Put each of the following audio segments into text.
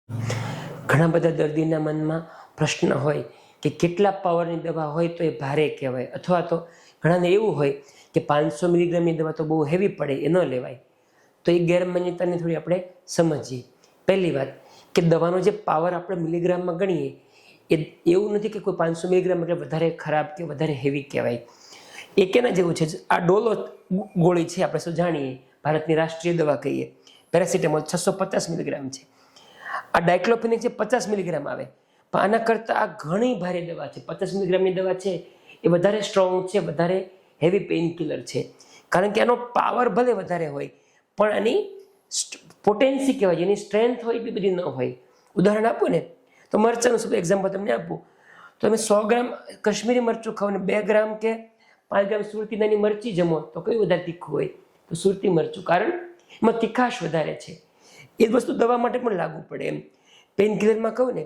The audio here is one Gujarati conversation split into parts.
ઘણા બધા દર્દીના મનમાં પ્રશ્ન હોય કે કેટલા પાવરની દવા હોય તો એ ભારે કહેવાય, અથવા તો ઘણાને એવું હોય કે 500 મિલીગ્રામની દવા તો બહુ હેવી પડે, એ ન લેવાય. તો એ ગેરમાન્યતાને થોડી આપણે સમજીએ. પહેલી વાત કે દવાનો જે પાવર આપણે મિલીગ્રામમાં ગણીએ એ એવું નથી કે કોઈ 500 મિલીગ્રામ એટલે વધારે ખરાબ કે વધારે હેવી કહેવાય. એ કેના જેવું છે, આ ડોલો ગોળી છે, આપણે શું જાણીએ, ભારતની રાષ્ટ્રીય દવા કહીએ. પેરાસિટામોલ 650 મિલીગ્રામ છે. આ ડાયક્લોફેનિક છે 50 મિલીગ્રામ આવે, પણ આના કરતાં આ ઘણી ભારે દવા છે. 50 મિલીગ્રામની દવા છે એ વધારે સ્ટ્રોંગ છે, વધારે હેવી પેઇન કિલર છે, કારણ કે આનો પાવર ભલે વધારે હોય પણ આની પોટેન્સી કહેવાય, એની સ્ટ્રેન્થ હોય એટલી બધી ન હોય. ઉદાહરણ આપું ને તો મરચાંનું શું એક્ઝામ્પલ તમને આપું તો તમે 100 ગ્રામ કશ્મીરી મરચું ખાઓ ને 2 ગ્રામ કે 5 ગ્રામ સુરતી નાની મરચી જમો તો કયું વધારે તીખું હોય? તો સુરતી મરચું, કારણ એમાં તીખાશ વધારે છે. એ જ વસ્તુ દવા માટે પણ લાગુ પડે. એમ પેઇન કિલરમાં કહું ને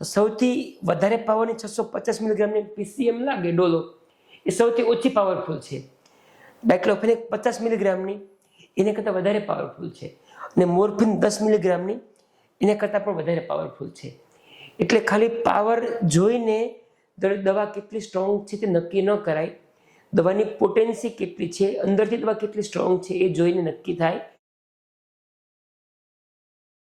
તો સૌથી વધારે પાવરની 650 મિલીગ્રામની પીસીએમ લાગે ડોલો, એ સૌથી ઓછી પાવરફુલ છે. ડાયક્લોફેનિક 50 મિલીગ્રામની એને કરતાં વધારે પાવરફુલ છે, અને મોર્ફિન 10 મિલીગ્રામની એના કરતાં પણ વધારે પાવરફુલ છે. એટલે ખાલી પાવર જોઈને દવા કેટલી સ્ટ્રોંગ છે તે નક્કી ન કરાય. દવાની પોટેન્સી કેટલી છે, અંદરથી દવા કેટલી સ્ટ્રોંગ છે એ જોઈને નક્કી થાય.